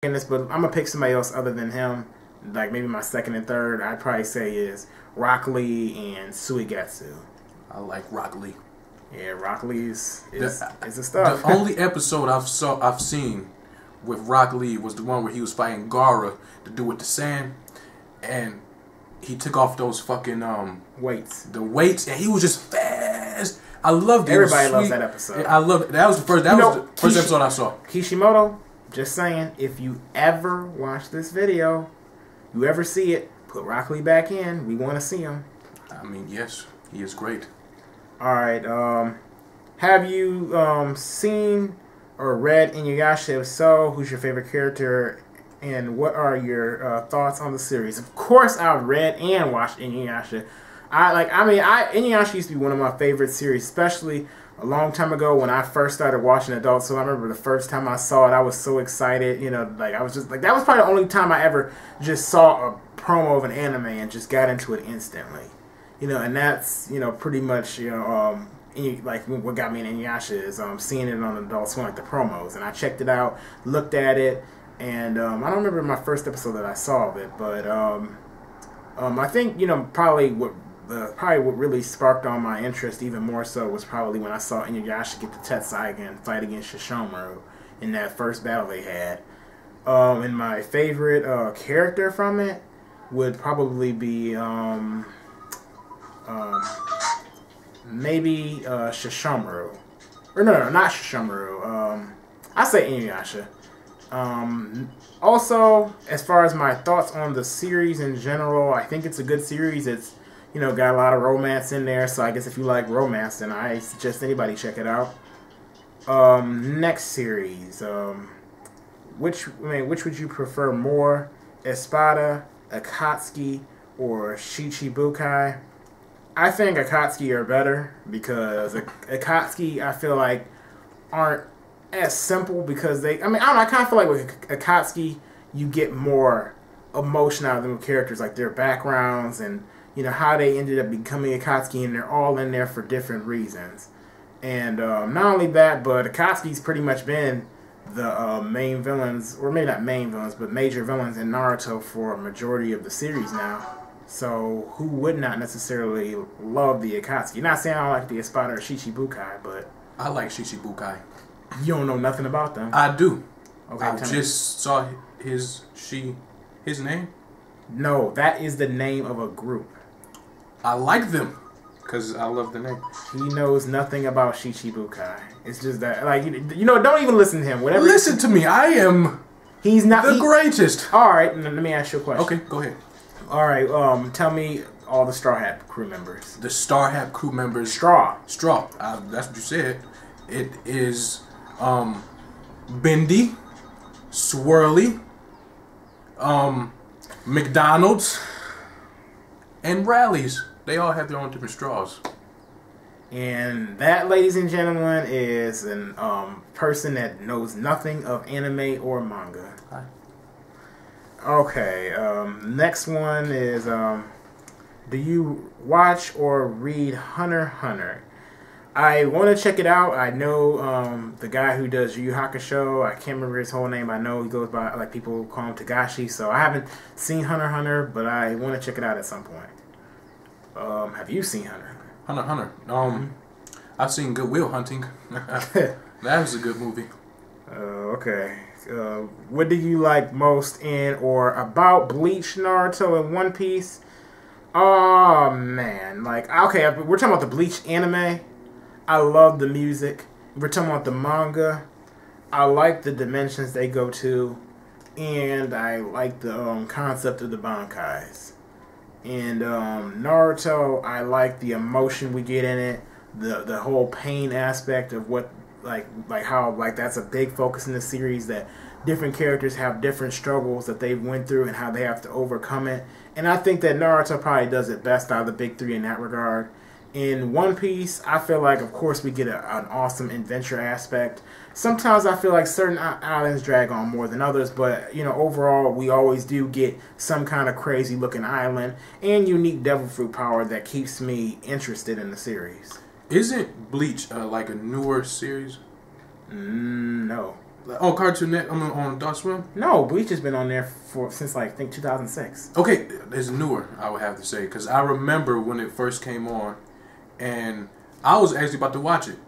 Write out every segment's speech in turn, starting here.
in this, but I'm gonna pick somebody else other than him. Like maybe my second and third, I'd probably say is Rock Lee and Suigetsu. I like Rock Lee. Yeah, Rock Lee is the stuff. The only episode I've seen with Rock Lee was the one where he was fighting Gara to do with the sand, and he took off those fucking weights. The weights, and he was just fast. I loved it. Everybody loves that episode. I love it. That was the first. That was the first episode I saw. Kishimoto, just saying, if you ever watch this video, you ever see it, put Rock Lee back in. We want to see him. I mean, yes, he is great. All right. Have you seen or read Inuyasha? If so, who's your favorite character, and what are your thoughts on the series? Of course, I've read and watched Inuyasha. Inuyasha used to be one of my favorite series, especially a long time ago when I first started watching Adult Swim. I remember the first time I saw it, I was so excited. You know, like I was just like, that was probably the only time I ever just saw a promo of an anime and just got into it instantly. You know, and that's, you know, pretty much, you know, like what got me in Inuyasha is seeing it on Adult Swim, like the promos, and I checked it out, looked at it, and I don't remember my first episode that I saw of it, but I think, you know, probably what really sparked on my interest even more so was probably when I saw Inuyasha get the Tetsaiga fight against Shishomaru in that first battle they had. And my favorite character from it would probably be maybe Shishomaru. Or no, not Shishomaru. I say Inuyasha. Also, as far as my thoughts on the series in general, I think it's a good series. It's, you know, got a lot of romance in there, so I guess if you like romance, then I suggest anybody check it out. Next series. Which would you prefer more? Espada, Akatsuki, or Shichibukai? I think Akatsuki are better because Akatsuki, I feel like, aren't as simple because I don't know, I kind of feel like with Akatsuki, you get more emotion out of them characters, like their backgrounds and, you know, how they ended up becoming Akatsuki, and they're all in there for different reasons. And not only that, but Akatsuki's pretty much been the main villains, or maybe not main villains, but major villains in Naruto for a majority of the series now. So who would not necessarily love the Akatsuki? Not saying I don't like the Espada or Shichibukai, but I like Shichibukai. You don't know nothing about them. I do. Okay, I just saw his name. No, that is the name of a group. I like them because I love the name. He knows nothing about Shichibukai. It's just that, like, you know, don't even listen to him. Whatever. Listen to me. I am. He's not the greatest. All right, let me ask you a question. Okay, go ahead. All right, tell me all the Straw Hat crew members. The Straw Hat crew members. Straw. That's what you said. It is Bendy, Swirly, McDonald's, and Rallies. They all have their own different straws. And that, ladies and gentlemen, is an person that knows nothing of anime or manga. Hi. Okay, next one is, do you watch or read Hunter x Hunter? I want to check it out. I know the guy who does Yu Yu Hakusho. I can't remember his whole name. I know he goes by, like, people call him Tagashi. So I haven't seen Hunter x Hunter, but I want to check it out at some point. Have you seen Hunter x Hunter? Hunter x Hunter. I've seen Good Will Hunting. That was a good movie. Okay. What do you like most in or about Bleach, Naruto, and One Piece? Oh, man. Like, okay, we're talking about the Bleach anime. I love the music. We're talking about the manga. I like the dimensions they go to. And I like the concept of the Bankais. And Naruto, I like the emotion we get in it. The whole pain aspect of what, like how, like, that's a big focus in the series, that different characters have different struggles that they went through and how they have to overcome it. And I think that Naruto probably does it best out of the big three in that regard. In One Piece, I feel like, of course, we get an awesome adventure aspect. Sometimes I feel like certain islands drag on more than others, but, you know, overall, we always do get some kind of crazy-looking island and unique devil fruit power that keeps me interested in the series. Isn't Bleach like a newer series? No. On Cartoon Net, on Adult Swim. No, Bleach has been on there since like I think 2006. Okay, it's newer. I would have to say because I remember when it first came on, and I was actually about to watch it.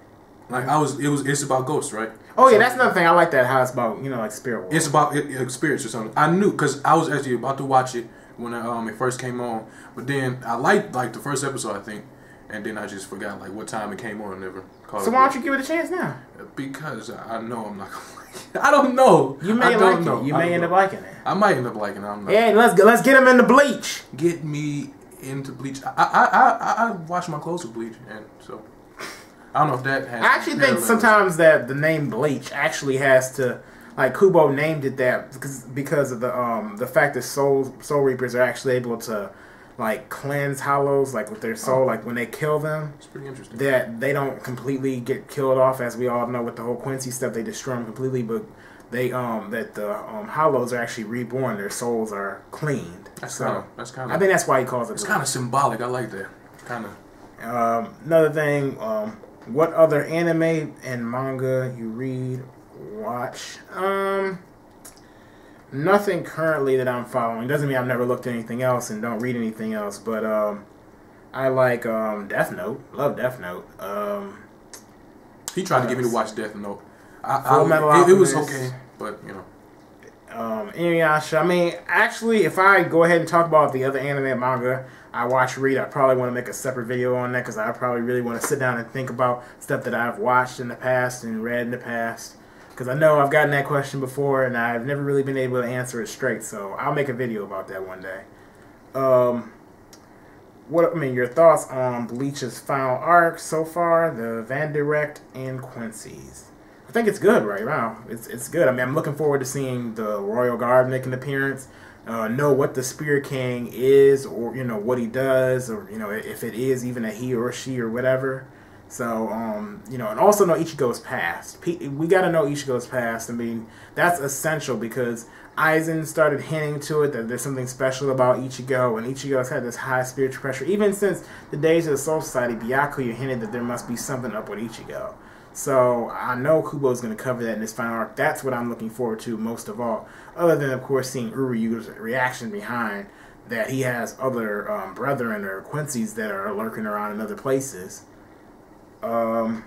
Like it's about ghosts, right? Oh yeah, that's another thing. I like that how it's about like spirit world. It's about experience or something. I knew because I was actually about to watch it when it first came on, but then I liked the first episode I think, and then I just forgot like what time it came on and never called. So why don't you give it a chance now? Because I know I'm not gonna like it. I don't know. You may like it. You may end up liking it. I might end up liking it. I'm not. Yeah, let's get him into Bleach. Get me into Bleach. I wash my clothes with Bleach, and so I don't know if that has. I actually think sometimes that the name Bleach actually has to, like Kubo named it that because of the fact that Soul Reapers are actually able to like cleanse hollows like with their soul, like when they kill them. It's pretty interesting. That they don't completely get killed off, as we all know with the whole Quincy stuff. They destroy them completely, but they that the hollows are actually reborn. Their souls are cleaned. That's kind of. I think that's why he calls it. It's kind of symbolic. I like that. Kind of. Another thing. What other anime and manga you read, watch? Nothing currently that I'm following. Doesn't mean I've never looked at anything else and don't read anything else. But I like Death Note. Love Death Note. He tried to get me to watch Death Note. It was okay, but you know. Inuyasha. I mean, actually, if I go ahead and talk about the other anime and manga I watch, read, I probably want to make a separate video on that because I probably really want to sit down and think about stuff that I've watched in the past and read in the past. Because I know I've gotten that question before and I've never really been able to answer it straight. So I'll make a video about that one day. Your thoughts on Bleach's final arc so far, the Van Direct and Quincy's? I think it's good right now. It's good. I mean, I'm looking forward to seeing the Royal Guard make an appearance. Know what the Spirit King is, or what he does, or if it is even a he or a she or whatever. So and also know Ichigo's past. We got to know Ichigo's past. I mean, that's essential because Aizen started hinting to it that there's something special about Ichigo, and Ichigo's had this high spiritual pressure even since the days of the Soul Society. Byakuya hinted that there must be something up with Ichigo. So I know Kubo's going to cover that in this final arc. That's what I'm looking forward to most of all. Other than, of course, seeing Uryu's reaction behind that he has other brethren or Quincy's that are lurking around in other places. Okay,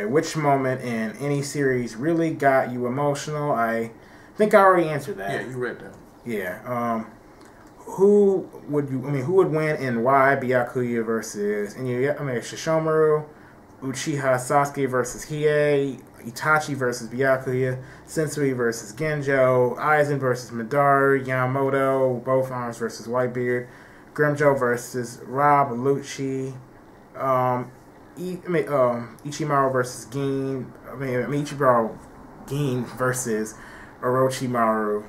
which moment in any series really got you emotional? I think I already answered that. Yeah, you read that. Yeah. Who would win and why? Byakuya versus Shishomaru. Uchiha Sasuke versus Hiei, Itachi versus Byakuya, Sensui versus Genjo, Aizen versus Madara, Yamamoto, both arms versus Whitebeard, Grimjo versus Rob Lucci, Ichimaru versus Gin, Ichimaru Gin versus Orochimaru.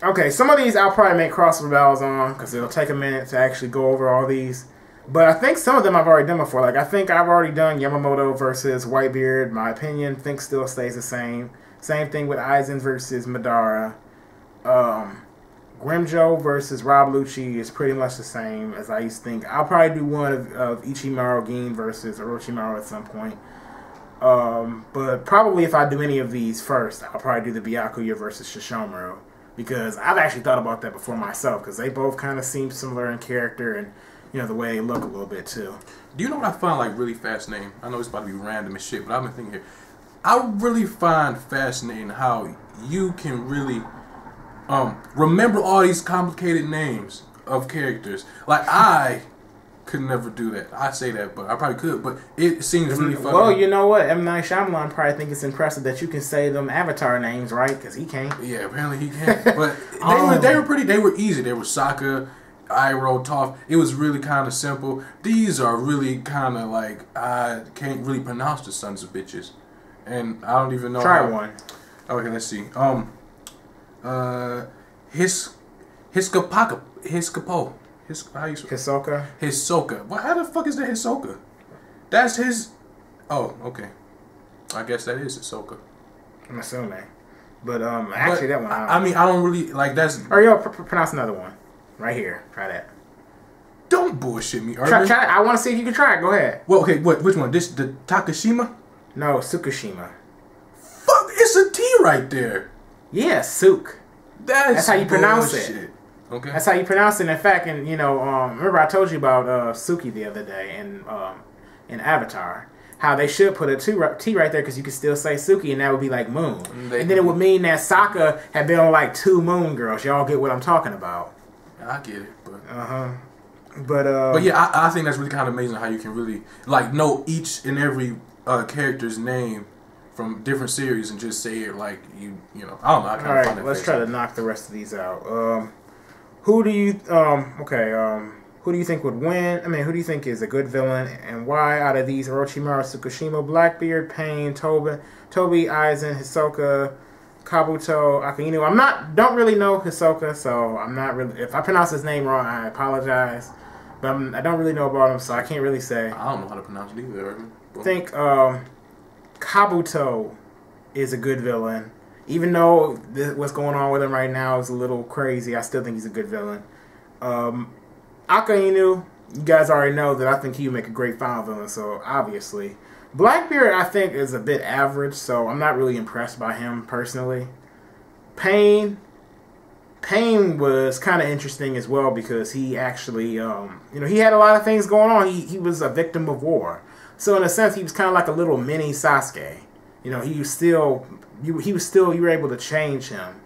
Okay, some of these I'll probably make crossover battles on because it'll take a minute to actually go over all these. But I think some of them I've already done before. Like, I think I've already done Yamamoto versus Whitebeard. My opinion, think still stays the same. Same thing with Aizen versus Madara. Grimjo versus Rob Lucci is pretty much the same as I used to think. I'll probably do one of Ichimaru Gin versus Orochimaru at some point. But probably if I do any of these first, I'll probably do the Byakuya versus Shishomaru. Because I've actually thought about that before myself. Because they both kind of seem similar in character and the way they look a little bit too. Do you know what I find like really fascinating? I know it's about to be random and shit, but I've been thinking here. I really find fascinating how you can really remember all these complicated names of characters. Like I could never do that. I say that, but I probably could. But it seems really fucking. Well, you know what? M. Night Shyamalan probably think it's impressive that you can say them Avatar names, right? Because he can't. Yeah, apparently he can't. But they were pretty. They were easy. They were Sokka, Iroh, Toph. It was really kind of simple. These are really kind of like I can't really pronounce the sons of bitches, and I don't even know. Try one. Okay, let's see. Hisoka. Hisoka. Well, how the fuck is that Hisoka? That's his. Oh, okay. I guess that is Hisoka. I'm assuming, but actually that one. I mean, I don't really like that's. Or yo, pronounce another one. Right here. Try that. Don't bullshit me, Urban. Try it. I want to see if you can try it. Go ahead. Well, okay. Which one? The Takashima? No, Tsukushima. Fuck, it's a T right there. Yeah, Suk. That's how you pronounce bullshit. it. Okay. That's how you pronounce it. In fact, and remember I told you about Suki the other day in Avatar. How they should put a T right there because you could still say Suki and that would be like moon. And then it would mean that Sokka had been on like 2 moon girls. Y'all get what I'm talking about. I get it, but But yeah, I think that's really kind of amazing how you can really like know each and every character's name from different series and just say it like you know. I don't know. I kind of find that let's try to knock the rest of these out. Who do you who do you think would win? I mean, who do you think is a good villain and why out of these? Orochimaru, Tsukushima, Blackbeard, Pain, Toby, Aizen, Hisoka, Kabuto, Akainu. Don't really know Hisoka, so I'm not really. If I pronounce his name wrong, I apologize. But I don't really know about him, so I can't really say. I don't know how to pronounce it either. I think Kabuto is a good villain. Even though what's going on with him right now is a little crazy, I still think he's a good villain. Akainu, you guys already know that I think he would make a great final villain, so obviously. Blackbeard, I think, is a bit average, so I'm not really impressed by him personally. Pain was kind of interesting as well because he actually, he had a lot of things going on. He was a victim of war. So in a sense, he was kind of like a little mini Sasuke. You were able to change him.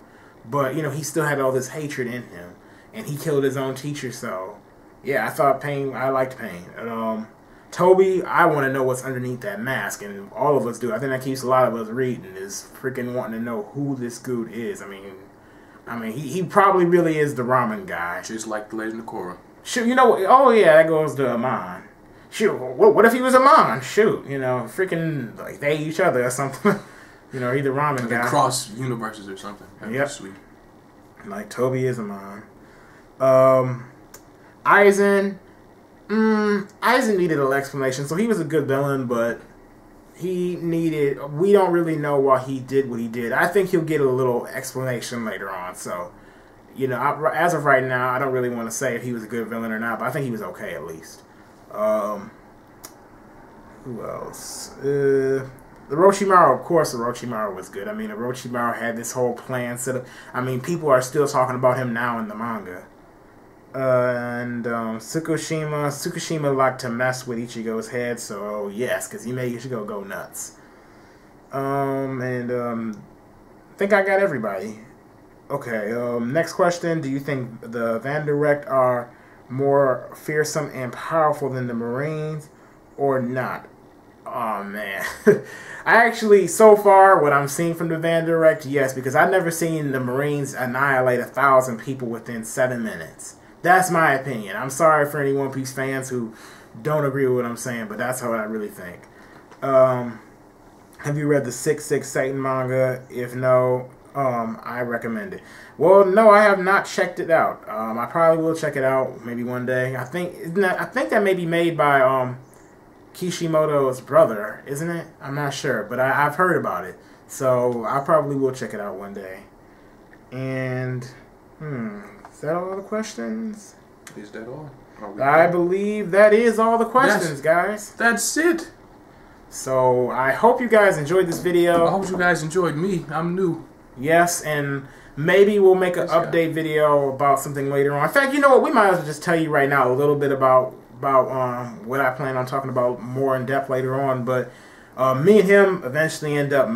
But, he still had all this hatred in him. And he killed his own teacher, so... Yeah, I liked Pain. Toby, I want to know what's underneath that mask, and all of us do. I think that keeps a lot of us reading, is freaking wanting to know who this dude is. I mean, he probably really is the ramen guy. Just like the Legend of Korra. Shoot, oh yeah, that goes to Amon. Shoot, what if he was Amon? Shoot, freaking, like, they each other or something. He the ramen like guy. Cross universes or something. That'd be sweet. Like, Toby is Amon. Aizen. Aizen needed an explanation, so he was a good villain, but we don't really know why he did what he did. I think he'll get a little explanation later on, so, as of right now, I don't really want to say if he was a good villain or not, but I think he was okay at least. Who else? Orochimaru, of course, Orochimaru was good. I mean, Orochimaru had this whole plan set up. I mean, people are still talking about him now in the manga. And Tsukushima liked to mess with Ichigo's head, so yes, because he made Ichigo go nuts. I think I got everybody. Okay, next question. Do you think the Vanderrecht are more fearsome and powerful than the Marines, or not? Oh, man. I actually, so far, what I'm seeing from the Vanderrecht, yes, because I've never seen the Marines annihilate 1,000 people within 7 minutes. That's my opinion. I'm sorry for any One Piece fans who don't agree with what I'm saying, but that's how I really think. Have you read the 6-6 Satan manga? If no, I recommend it. Well, no, I have not checked it out. I probably will check it out maybe one day. I think that may be made by Kishimoto's brother, isn't it? I'm not sure, but I've heard about it. So I probably will check it out one day. And, is that all the questions? Is that all? I believe that is all the questions, guys. That's it. So I hope you guys enjoyed this video. I hope you guys enjoyed me. I'm new. Yes, and maybe we'll make an update video about something later on. In fact, you know what? We might as well just tell you right now a little bit about what I plan on talking about more in depth later on. But me and him eventually end up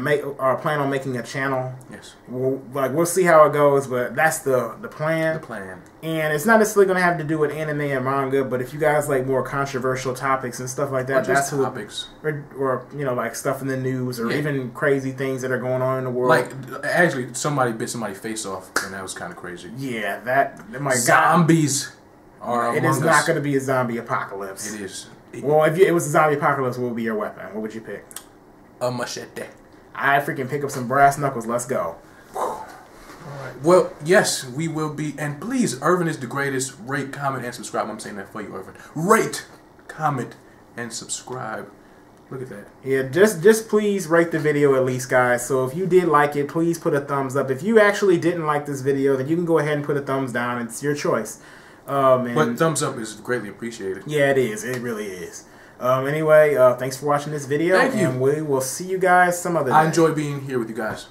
plan on making a channel. Yes. We'll see how it goes, but that's the plan. The plan. And it's not necessarily going to have to do with anime and manga, but if you guys like more controversial topics and stuff like that, that's topics. Or like stuff in the news, or even crazy things that are going on in the world. Like, actually, somebody bit somebody's face off, and that was kind of crazy. Yeah, my zombies are It is not going to be a zombie apocalypse. It is. Well, if it was a zombie apocalypse, what would be your weapon? What would you pick? A machete. I freaking pick up some brass knuckles. Let's go. Alright. Well, yes, we will be. And please, Irvin is the greatest. Rate, comment, and subscribe. I'm saying that for you, Irvin. Rate, comment, and subscribe. Look at that. Yeah, just please rate the video at least, guys. So if you did like it, please put a thumbs up. If you actually didn't like this video, then you can go ahead and put a thumbs down. It's your choice. But thumbs up is greatly appreciated. Yeah, it is. It really is. Anyway, thanks for watching this video. Thank you. And we will see you guys some other day. I enjoy being here with you guys.